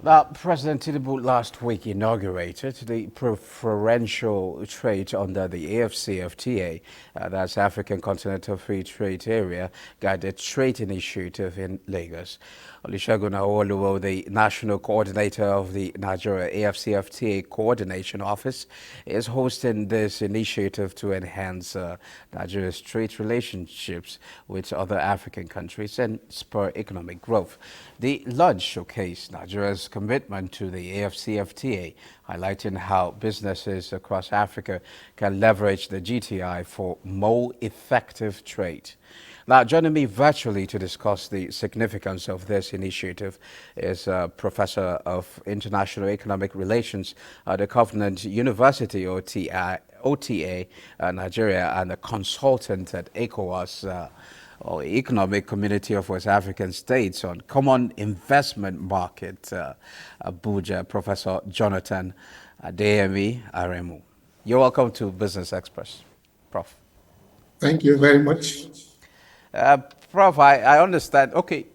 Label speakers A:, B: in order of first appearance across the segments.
A: President Tinubu last week inaugurated the preferential trade under the AfCFTA, that's African Continental Free Trade Area, guided trade initiative in Lagos. Olusegun Awolowo, the national coordinator of the Nigeria AfCFTA Coordination Office, is hosting this initiative to enhance Nigeria's trade relationships with other African countries and spur economic growth. The launch showcased Nigeria's commitment to the AfCFTA, highlighting how businesses across Africa can leverage the GTI for more effective trade. Now, joining me virtually to discuss the significance of this initiative is Professor of International Economic Relations at the Covenant University, OTA, Nigeria, and a consultant at ECOWAS, or Economic Community of West African States on Common Investment Market, Abuja, Professor Jonathan Aremu. You're welcome to Business Express, Prof.
B: Thank you very much.
A: Prof, I understand. Okay,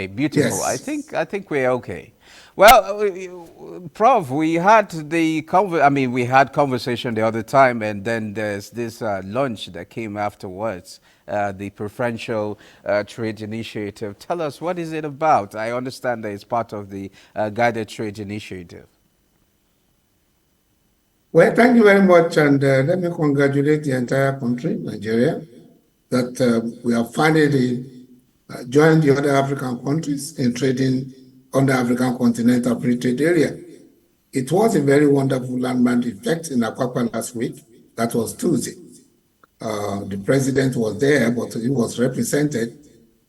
A: beautiful.
B: Yes.
A: I think we're okay. Well, Prof, we had we had conversation the other time, and then there's this lunch that came afterwards, the preferential trade initiative. Tell us, what is it about? I understand that it's part of the guided trade initiative.
B: Well, thank you very much, and let me congratulate the entire country, Nigeria, that we have finally joined the other African countries in trading on the African Continental Free Trade Area. It was a very wonderful landmark effect in Apapa last week. That was Tuesday. The president was there, but he was represented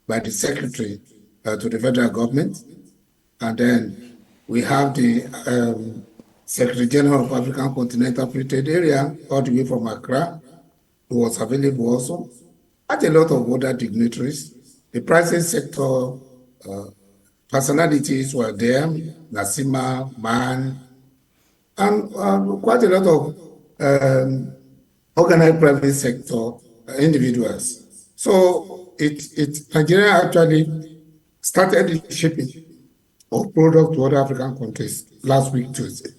B: by the secretary to the federal government. And then we have the Secretary General of African Continental Free Trade Area, all the way from Accra, who was available also. Had a lot of other dignitaries. The private sector personalities were there, Nasima, Man, and quite a lot of organized private sector individuals. So Nigeria actually started the shipping of products to other African countries last week, Tuesday.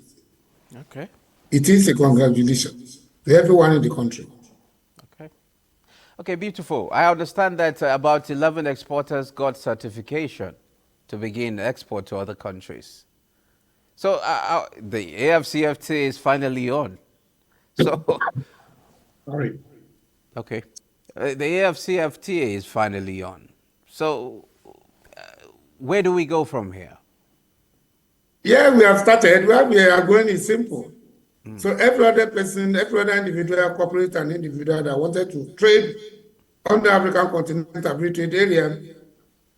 A: Okay.
B: It is a congratulation to everyone in the country.
A: Okay, beautiful. I understand that about 11 exporters got certification to begin export to other countries. So the AfCFTA is finally on. So,
B: Sorry.
A: Okay. The AfCFTA is finally on. So where do we go from here?
B: Yeah, we have started. Where we are going is simple. So every other person, every other individual, corporate and individual that wanted to trade on the African Continental Free Trade Area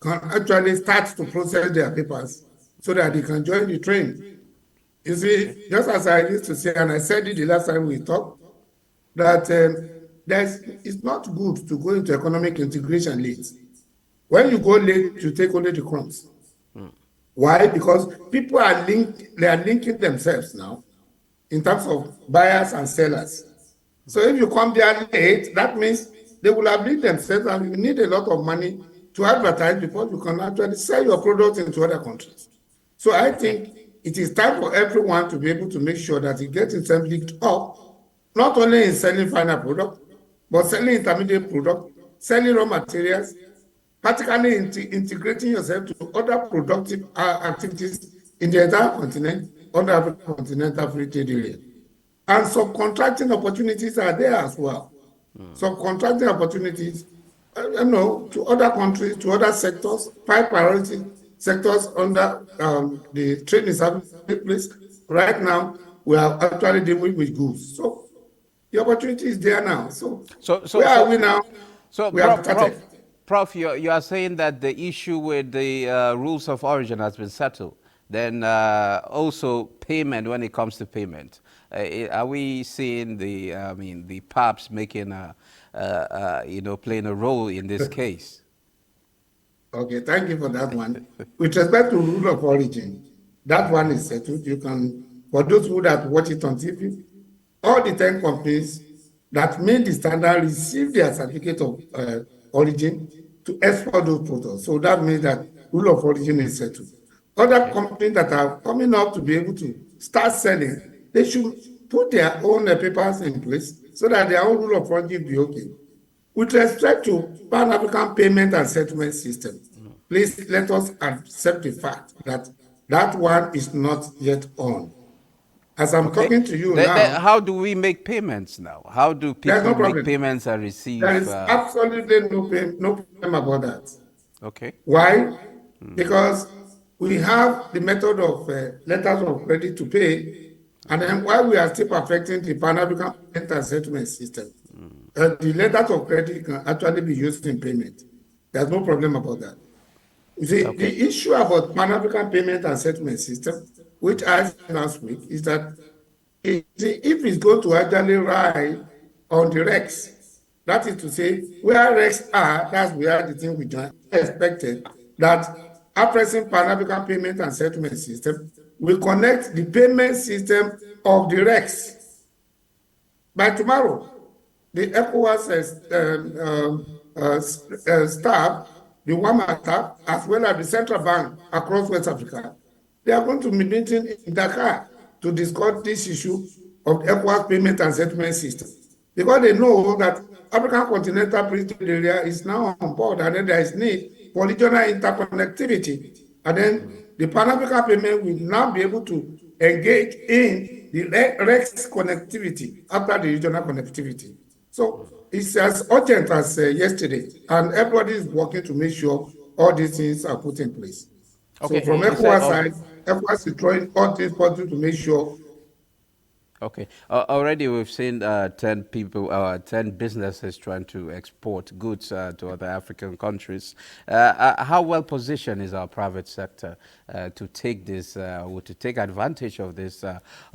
B: can actually start to process their papers so that they can join the train. You see, just as I used to say, and I said it the last time we talked, that it's not good to go into economic integration late. When you go late, you take only the crumbs. Why? Because people are linking themselves now in terms of buyers and sellers. So if you come there late, that means they will have linked themselves, and you need a lot of money to advertise before you can actually sell your products into other countries. So I think it is time for everyone to be able to make sure that he gets himself linked up, not only in selling final product, but selling intermediate product, selling raw materials, practically integrating yourself to other productive activities in the entire continent, on the African Continental Free Trade Area. And subcontracting opportunities are there as well. Subcontracting opportunities, to other countries, to other sectors, 5 priority sectors under the trade and service place. Right now, we are actually dealing with goods. So the opportunity is there now. So where are we now?
A: So,
B: we have started.
A: Prof, you are saying that the issue with the rules of origin has been settled. Then also payment, when it comes to payment, are we seeing the PAPs making playing a role in this case?
B: Okay, thank you for that one. With respect to rule of origin, that one is settled. You can, for those who that watch it on TV, all the 10 companies that meet the standard receive their certificate of origin to export those products. So that means that rule of origin is settled. Other companies that are coming up to be able to start selling, they should put their own papers in place so that their own rule of law will be okay. With respect to Pan-African payment and settlement system, please let us accept the fact that that one is not yet on. As I'm
A: Okay.
B: talking to you now,
A: How do we make payments now? How do
B: there's
A: people
B: no
A: make
B: problem.
A: payments and
B: There
A: receive?
B: is absolutely no problem about that.
A: Okay.
B: Why? Because we have the method of letters of credit to pay, and then while we are still perfecting the Pan-African payment and settlement system, the letters of credit can actually be used in payment. There's no problem about that. You see,
A: Okay.
B: the issue about Pan-African payment and settlement system, which I said last week, is that if it's going to actually ride on the Rex, that is to say, where Rex are, that's where the thing we join. Expected that our present Pan-African payment and settlement system will connect the payment system of the Rex. By tomorrow, the ECOWAS staff, the WAMA staff, as well as the central bank across West Africa, they are going to be meeting in Dakar to discuss this issue of the ECOWAS payment and settlement system. Because they know that African continental free trade area is now on board, and then there is need for regional interconnectivity. And then the Pan-African payment will now be able to engage in the REX connectivity after the regional connectivity. So it's as urgent as yesterday, and everybody is working to make sure all these things are put in place. So
A: Okay.
B: from
A: You said
B: ECOWAS side, ECOWAS is throwing all things possible to make sure.
A: Okay. Already we've seen 10 people, 10 businesses trying to export goods to other African countries. How well positioned is our private sector to take this, or to take advantage of this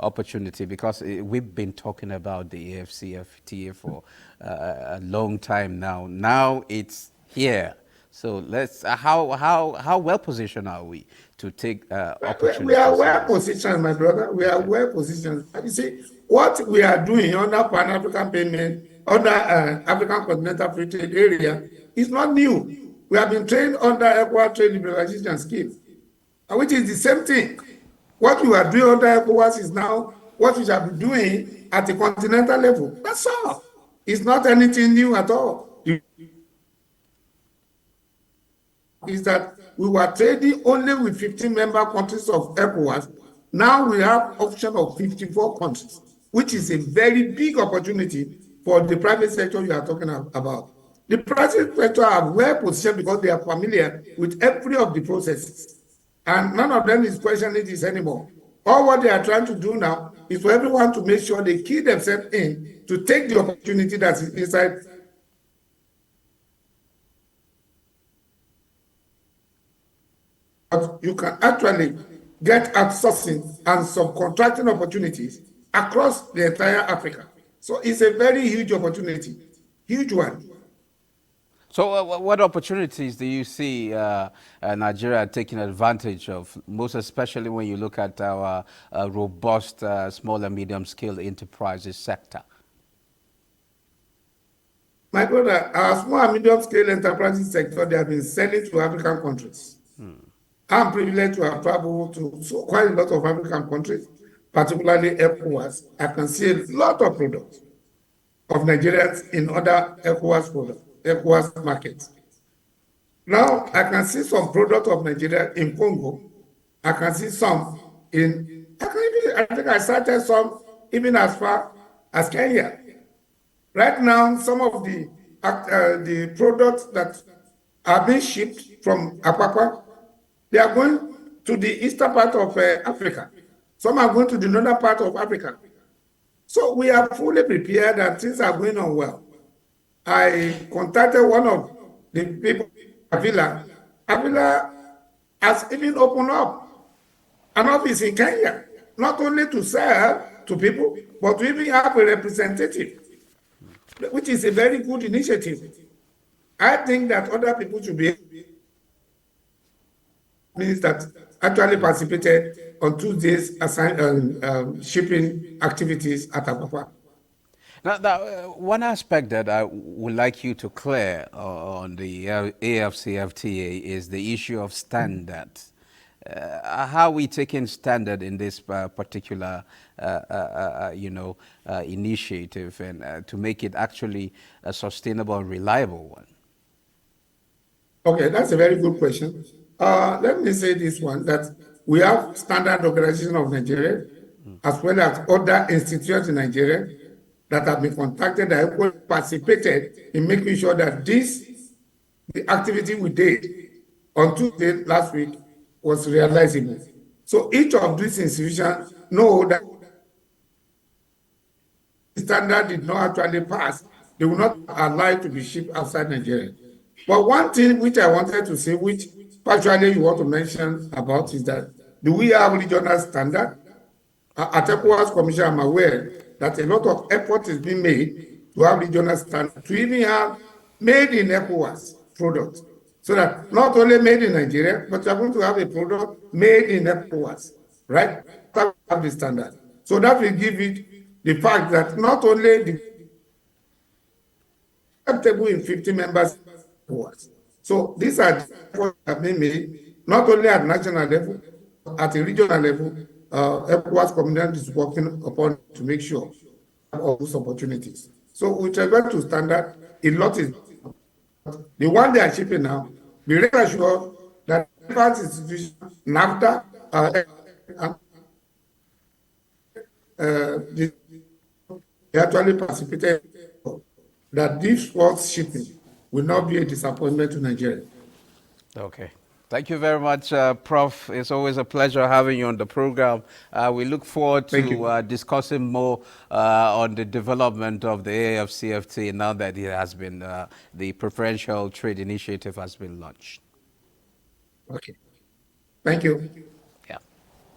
A: opportunity? Because we've been talking about the AfCFTA for a long time now. Now it's here. So let's, how well positioned are we to take
B: We are
A: opportunities in
B: well
A: this?
B: positioned, my brother. We are
A: Okay.
B: well positioned. You see, what we are doing under Pan-African payment, under African Continental Free Trade Area, is not new. We have been trained under Equal Trade Liberalization Scheme, which is the same thing. What we are doing under ECOWAS is now what we shall be doing at the continental level. That's all. It's not anything new at all. Is that we were trading only with 15 member countries of ECOWAS. Now we have option of 54 countries, which is a very big opportunity for the private sector you are talking about. The private sector are well positioned because they are familiar with every of the processes, and none of them is questioning this anymore. All what they are trying to do now is for everyone to make sure they key themselves in to take the opportunity that is inside. You can actually get outsourcing and subcontracting opportunities across the entire Africa. So it's a very huge opportunity, huge one.
A: So what opportunities do you see Nigeria taking advantage of, most especially when you look at our robust small and medium scale enterprises sector?
B: My brother, our small and medium scale enterprises sector, they have been selling to African countries. I'm privileged to have traveled to quite a lot of African countries, particularly ECOWAS. I can see a lot of products of Nigerians in other ECOWAS markets. Now, I can see some product of Nigeria in Congo. I can see some I think I started some even as far as Kenya. Right now, some of the products that are being shipped from Apapa, they are going to the eastern part of Africa. Some are going to the northern part of Africa. So we are fully prepared and things are going on well. I contacted one of the people, Avila. Avila has even opened up an office in Kenya, not only to sell to people, but to even have a representative, which is a very good initiative. I think that other people should be means that actually participated on Tuesday's shipping activities at Apapa.
A: Now, one aspect that I would like you to clear on the AfCFTA is the issue of standards. how are we taking standard in this particular, initiative, and to make it actually a sustainable and reliable one?
B: Okay, that's a very good question. Let me say this one, that we have Standard Organization of Nigeria, as well as other institutions in Nigeria that have been contacted, that have participated in making sure that the activity we did on Tuesday last week was realizable. So each of these institutions know that the standard did not actually pass. They will not allow it to be shipped outside Nigeria. But one thing which I wanted to say, which partially you want to mention about, is that do we have regional standard? At ECOWAS Commission, I'm aware that a lot of effort is being made to have regional standard, to even have made in ECOWAS products, so that not only made in Nigeria, but you're going to have a product made in ECOWAS, right? That have the standard. So that will give it the fact that not only the acceptable in 50 members ECOWAS. So these are the efforts that have been made, not only at national level, at a regional level. ECOWAS community is working upon to make sure of those opportunities. So with regard to standard, a lot is the one they are shipping now. Be rest assured that advanced institutions, NAFTA, they actually participated, that this first shipping will not be a disappointment to Nigeria.
A: Okay. Thank you very much, Prof. It's always a pleasure having you on the program. We look forward to discussing more on the development of the AfCFTA now that it has been, the preferential trade initiative has been launched.
B: Okay. Thank you.